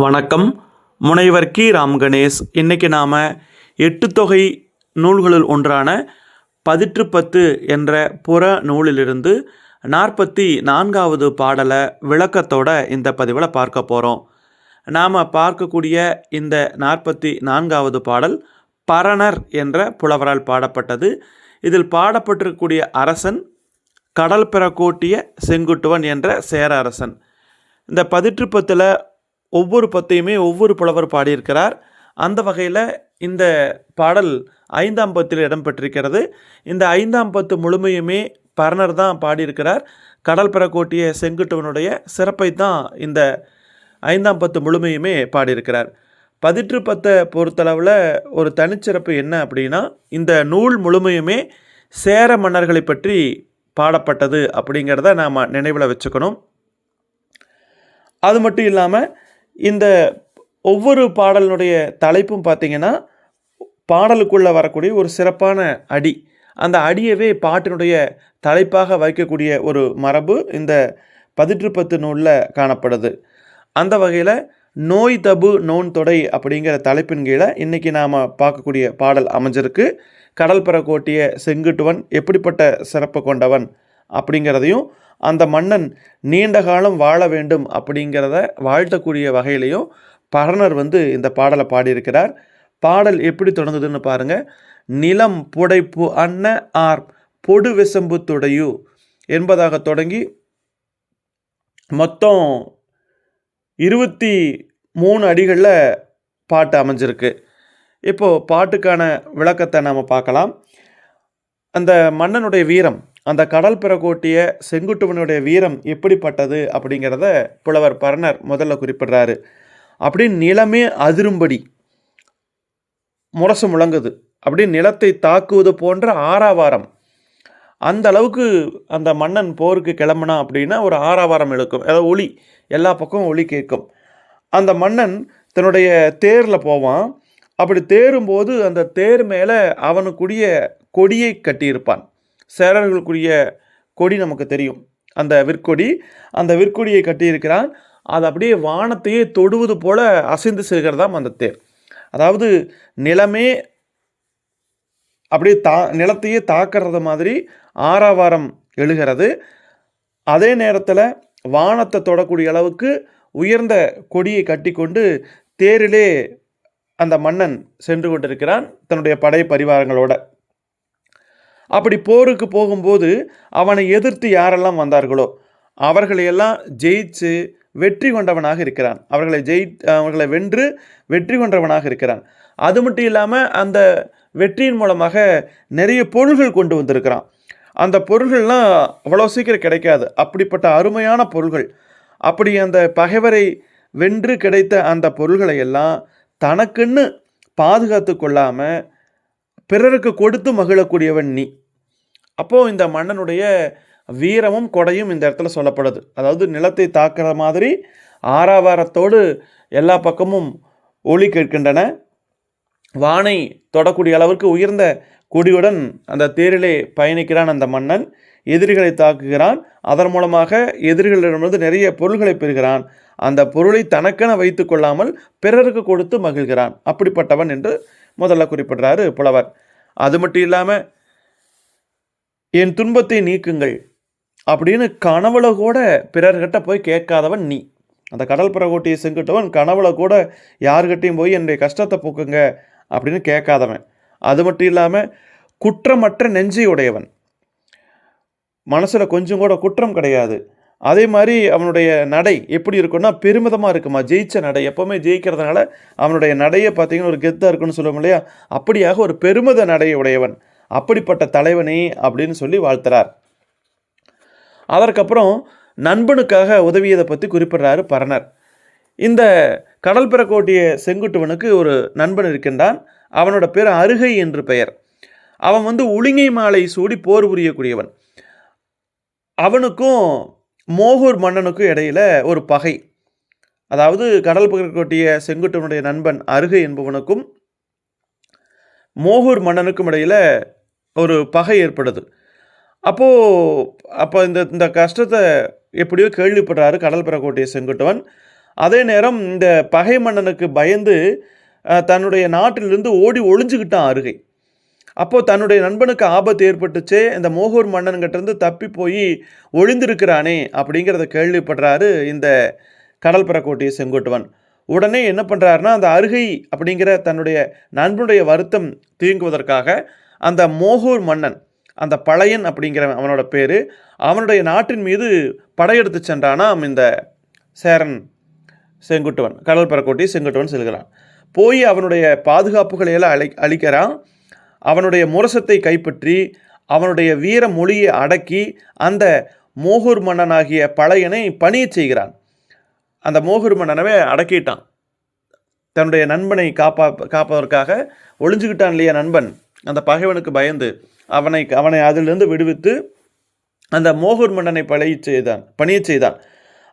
வணக்கம். முனைவர் கி. ராம் கணேஷ். இன்றைக்கி நாம் 8 தொகை நூல்களுள் ஒன்றான பதிற்றுப்பத்து என்ற புற நூலிலிருந்து 44வது பாடலை விளக்கத்தோட இந்த பதிவில் பார்க்க போகிறோம். நாம் பார்க்கக்கூடிய இந்த 44வது பாடல் பரணர் என்ற புலவரால் பாடப்பட்டது. இதில் பாடப்பட்டிருக்கக்கூடிய அரசன் கடல் பெறக்கோட்டிய செங்குட்டுவன் என்ற சேர அரசன். இந்த பதிற்றுப்பத்தில் ஒவ்வொரு பத்தையுமே ஒவ்வொரு புலவர் பாடியிருக்கிறார். அந்த வகையில் இந்த பாடல் 5ஆம் பத்தில் இடம்பெற்றிருக்கிறது. இந்த 5ஆம் பத்து முழுமையுமே பரணர் தான் பாடியிருக்கிறார். கடல் பெறக்கோட்டிய செங்குட்டுவனுடைய சிறப்பை தான் இந்த 5ஆம் பத்து முழுமையுமே பாடியிருக்கிறார். பதிற்றுப்பத்தை பொறுத்தளவில் ஒரு தனிச்சிறப்பு என்ன அப்படின்னா, இந்த நூல் முழுமையுமே சேர மன்னர்களை பற்றி பாடப்பட்டது அப்படிங்கிறத நாம் நினைவில் வச்சுக்கணும். அது மட்டும் இல்லாமல் இந்த ஒவ்வொரு பாடலினுடைய தலைப்பும் பார்த்திங்கன்னா, பாடலுக்குள்ளே வரக்கூடிய ஒரு சிறப்பான அடி, அந்த அடியவே பாட்டினுடைய தலைப்பாக வைக்கக்கூடிய ஒரு மரபு இந்த பதிற்றுப்பத்து நூலில் காணப்படுது. அந்த வகையில் நோய் தபு நோன் தொடை அப்படிங்கிற தலைப்பின் கீழே இன்றைக்கி நாம் பார்க்கக்கூடிய பாடல் அமைஞ்சிருக்கு. கடல் பெறக்கோட்டிய செங்குட்டுவன் எப்படிப்பட்ட சிறப்பு கொண்டவன் அப்படிங்கிறதையும், அந்த மன்னன் நீண்ட காலம் வாழ வேண்டும் அப்படிங்கிறத வாழ்த்தக்கூடிய வகையிலையும் பரணர் இந்த பாடலை பாடியிருக்கிறார். பாடல் எப்படி தொடங்குதுன்னு பாருங்கள். நிலம் புடைப்பு அன்ன ஆர் பொடு விசம்பு துடையு என்பதாக தொடங்கி மொத்தம் 23 அடிகளில் பாட்டு அமைஞ்சிருக்கு. இப்போது பாட்டுக்கான விளக்கத்தை நாம் பார்க்கலாம். அந்த மன்னனுடைய வீரம், அந்த கடல் பெறக்கோட்டிய செங்குட்டுவனுடைய வீரம் எப்படிப்பட்டது அப்படிங்கிறத புலவர் பரணர் முதல்ல குறிப்பிடுறாரு. அப்படி நிலமே அதிரும்படி முரசு முழங்குது, அப்படி நிலத்தை தாக்குவது போன்ற ஆறாவாரம். அந்த அளவுக்கு அந்த மன்னன் போருக்கு கிளம்புனா அப்படின்னா ஒரு ஆறாவாரம் இழுக்கும், அதாவது ஒளி, எல்லா பக்கமும் ஒளி கேட்கும். அந்த மன்னன் தன்னுடைய தேரில் போவான். அப்படி தேரும்போது அந்த தேர் மேலே அவனுக்குரிய கொடியை கட்டியிருப்பான். சேரர்களுக்குரிய கொடி நமக்கு தெரியும், அந்த விற்கொடி. அந்த விற்கொடியை கட்டியிருக்கிறான். அது அப்படியே வானத்தையே தொடுவது போல அசைந்து செல்கிறதாம் அந்த தேர். அதாவது நிலமே அப்படியே நிலத்தையே தாக்கிறது மாதிரி ஆறாவாரம் எழுகிறது. அதே நேரத்தில் வானத்தை தொடக்கூடிய அளவுக்கு உயர்ந்த கொடியை கட்டி கொண்டு தேரிலே அந்த மன்னன் சென்று கொண்டிருக்கிறான் தன்னுடைய படை பரிவாரங்களோட. அப்படி போருக்கு போகும்போது அவனை எதிர்த்து யாரெல்லாம் வந்தார்களோ அவர்களையெல்லாம் ஜெயிச்சு வெற்றி கொண்டவனாக இருக்கிறான். அவர்களை வென்று வெற்றி கொண்டவனாக இருக்கிறான். அது மட்டும் இல்லாமல் அந்த வெற்றியின் மூலமாக நிறைய பொருள்கள் கொண்டு வந்திருக்கிறான். அந்த பொருள்கள்லாம் அவ்வளோ சீக்கிரம் கிடைக்காது, அப்படிப்பட்ட அருமையான பொருள்கள். அப்படி அந்த பகைவரை வென்று கிடைத்த அந்த பொருள்களை எல்லாம் தனக்குன்னு பாதுகாத்து கொள்ளாமல் பிறருக்கு கொடுத்து மகிழக்கூடியவன் நீ. அப்போது இந்த மன்னனுடைய வீரமும் கொடையும் இந்த இடத்துல சொல்லப்படுது. அதாவது நிலத்தை தாக்குற மாதிரி ஆறாவாரத்தோடு எல்லா பக்கமும் ஒளி கேட்கின்றன. வானை தொடக்கூடிய அளவிற்கு உயர்ந்த கொடியுடன் அந்த தேரிலே பயணிக்கிறான் அந்த மன்னன். எதிரிகளை தாக்குகிறான். அதன் மூலமாக எதிரிகளிடமிருந்து நிறைய பொருள்களை பெறுகிறான். அந்த பொருளை தனக்கென வைத்து கொள்ளாமல் பிறருக்கு கொடுத்து மகிழ்கிறான். அப்படிப்பட்டவன் என்று முதல்ல குறிப்பிடுறாரு புலவர். அது மட்டும் இல்லாமல் என் துன்பத்தை நீக்குங்கள் அப்படின்னு கனவுல கூட பிறர்கிட்ட போய் கேட்காதவன் நீ. அந்த கடல் பெறக்கோட்டிய செங்குட்டுவன் கனவுல கூட யார்கிட்டையும் போய் என்னுடைய கஷ்டத்தை போக்குங்க அப்படின்னு கேட்காதவன். அது மட்டும் இல்லாமல் குற்றமற்ற நெஞ்சை உடையவன், மனசில் கொஞ்சம் கூட குற்றம் கிடையாது. அதே மாதிரி அவனுடைய நடை எப்படி இருக்குன்னா பெருமிதமாக இருக்குமா, ஜெயிச்ச நடை. எப்போவுமே ஜெயிக்கிறதுனால அவனுடைய நடையை பார்த்தீங்கன்னா ஒரு கெத்தாக இருக்குன்னு சொல்லுவோம் இல்லையா, அப்படியாக ஒரு பெருமித நடையை உடையவன், அப்படிப்பட்ட தலைவனே அப்படின்னு சொல்லி வாழ்த்துறார். அதற்கப்புறம் நண்பனுக்காக உதவியதை பற்றி குறிப்பிடுறாரு பரணர். இந்த கடல் பெறக்கோட்டிய செங்குட்டுவனுக்கு ஒரு நண்பன் இருக்கின்றான். அவனோட பேர் அருகை என்று பெயர். அவன் உளிங்கை மாலை சூடி போர் புரியக்கூடியவன். அவனுக்கும் மோகூர் மன்னனுக்கும் இடையில ஒரு பகை. அதாவது கடல் பெறக்கோட்டிய செங்குட்டுவனுடைய நண்பன் அருகை என்பவனுக்கும் மோகூர் மன்னனுக்கும் இடையில் ஒரு பகை ஏற்படுது. அப்போ இந்த கஷ்டத்தை எப்படியோ கேள்விப்படுறாரு கடல் பெறக்கோட்டிய செங்குட்டுவன். அதே நேரம் இந்த பகை மன்னனுக்கு பயந்து தன்னுடைய நாட்டிலிருந்து ஓடி ஒளிஞ்சுக்கிட்டான் அருகை. அப்போது தன்னுடைய நண்பனுக்கு ஆபத்து ஏற்பட்டுச்சே, இந்த மோகூர் மன்னன்கிட்டேருந்து தப்பி போய் ஒளிந்திருக்கிறானே அப்படிங்கிறத கேள்விப்படுறாரு இந்த கடல் பெறக்கூடிய செங்குட்டுவன். உடனே என்ன பண்ணுறாருனா, அந்த அருகை அப்படிங்கிற தன்னுடைய நண்பனுடைய வருத்தம் தீங்குவதற்காக அந்த மோகூர் மன்னன், அந்த பழையன் அப்படிங்கிற அவனோட பேர், அவனுடைய நாட்டின் மீது படையெடுத்து சென்றானாம் இந்த சேரன் செங்குட்டுவன். கடல் பெறக்கூடிய செங்குட்டுவன் செல்கிறான். போய் அவனுடைய பாதுகாப்புகளை எல்லாம் அழிக்கிறான். அவனுடைய முரசத்தை கைப்பற்றி அவனுடைய வீர மொழியை அடக்கி அந்த மோகூர் மன்னனாகிய பழையனை பணியச் செய்கிறான். அந்த மோகூர் மன்னனவே அடக்கிட்டான். தன்னுடைய நண்பனை காப்பதற்காக ஒளிஞ்சுக்கிட்டான் இல்லையா நண்பன், அந்த பகைவனுக்கு பயந்து அவனை அதிலிருந்து விடுவித்து அந்த மோகூர் மன்னனை பணியச் செய்தான்.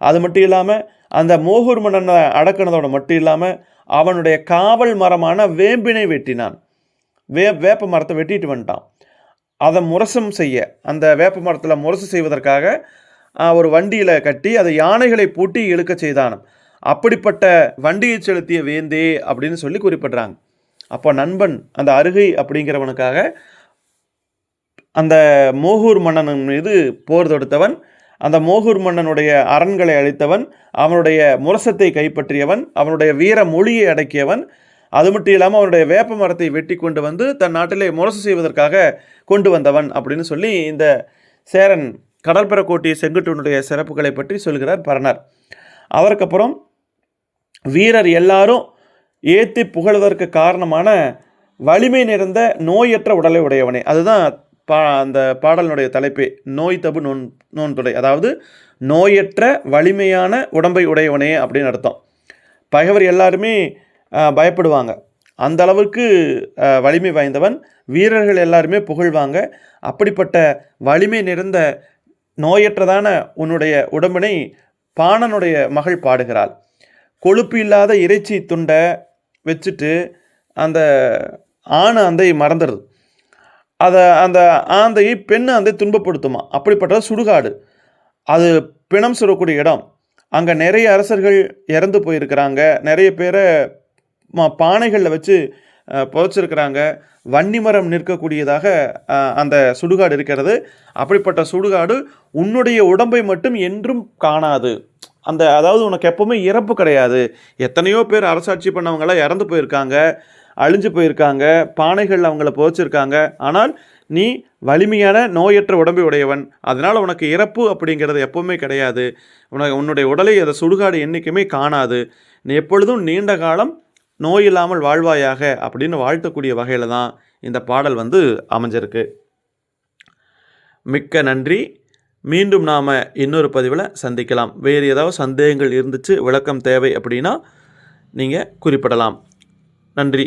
அது மட்டும் இல்லாமல் அந்த மோகூர் மன்னனை அடக்கினதோடு மட்டும் இல்லாமல் அவனுடைய காவல் மரமான வேம்பினை வெட்டினான். வேப்ப மரத்தை வெட்டிட்டு வந்துட்டான். அதை முரசம் செய்ய, அந்த வேப்ப மரத்தில் முரசு செய்வதற்காக ஒரு வண்டியில் கட்டி அதை யானைகளை பூட்டி இழுக்க செய்தான். அப்படிப்பட்ட வண்டியை செலுத்திய வேந்தே அப்படின்னு சொல்லி குறிப்பிட்றாங்க. அப்போ நண்பன் அந்த அருகை அப்படிங்கிறவனுக்காக அந்த மோகூர் மன்னன் மீது போர் தொடுத்தவன், அந்த மோகூர் மன்னனுடைய அரண்களை அழித்தவன், அவனுடைய முரசத்தை கைப்பற்றியவன், அவனுடைய வீர மொழியை அடக்கியவன், அது மட்டும் இல்லாமல் அவனுடைய வேப்ப மரத்தை வெட்டி கொண்டு வந்து தன் நாட்டிலே முரசு செய்வதற்காக கொண்டு வந்தவன் அப்படின்னு சொல்லி இந்த சேரன் கடற்பெறக்கோட்டி செங்குட்டுவனுடைய சிறப்புகளை பற்றி சொல்கிறார் பரணர். அதற்கப்புறம் வீரர் எல்லாரும் ஏற்றி புகழ்வதற்கு காரணமான வலிமை நிறைந்த நோயற்ற உடலை உடையவனே, அதுதான் அந்த பாடலினுடைய தலைப்பே, நோய் தபு நோன்புடை, அதாவது நோயற்ற வலிமையான உடம்பை உடையவனே அப்படின்னு அர்த்தம். பகைவர் எல்லாருமே பயப்படுவாங்க, அந்த அளவுக்கு வலிமை வாய்ந்தவன். வீரர்கள் எல்லாருமே புகழ்வாங்க. அப்படிப்பட்ட வலிமை நிறைந்த நோயற்றதான உன்னுடைய உடம்பினை பாணனுடைய மகள் பாடுகிறாள். கொழுப்பு இல்லாத இறைச்சி துண்டை வச்சுட்டு அந்த ஆண் ஆந்தை மறந்துடுது. அந்த ஆந்தையை பெண் ஆந்தை துன்பப்படுத்துமா. அப்படிப்பட்ட சுடுகாடு, அது பிணம் சுடக்கூடிய இடம். அங்கே நிறைய அரசர்கள் இறந்து போயிருக்கிறாங்க. நிறைய பேரை பானைகளில் வச்சு புதைச்சிருக்கிறாங்க. வன்னிமரம் நிற்கக்கூடியதாக அந்த சுடுகாடு இருக்கிறது. அப்படிப்பட்ட சுடுகாடு உன்னுடைய உடம்பை மட்டும் என்றும் காணாது. அதாவது உனக்கு எப்போவுமே இறப்பு கிடையாது. எத்தனையோ பேர் அரசாட்சி பண்ணவங்களாம் இறந்து போயிருக்காங்க, அழிஞ்சு போயிருக்காங்க, பானைகள் அவங்கள புதைச்சிருக்காங்க. ஆனால் நீ வலிமையான நோயற்ற உடம்பை உடையவன், அதனால் உனக்கு இறப்பு அப்படிங்கிறது எப்போவுமே கிடையாது. உன்னுடைய உடலை அதை சுடுகாடு என்றைக்குமே காணாது. நீ எப்பொழுதும் நீண்ட காலம் நோய் இல்லாமல் வாழ்வாயாக அப்படின்னு வாழ்த்தக்கூடிய வகையில் தான் இந்த பாடல் அமைஞ்சிருக்கு. மிக்க நன்றி. மீண்டும் நாம் இன்னொரு பதிவில் சந்திக்கலாம். வேறு ஏதாவது சந்தேகங்கள் இருந்துச்சு, விளக்கம் தேவை அப்படின்னா நீங்கள் குறிப்பிடலாம். நன்றி.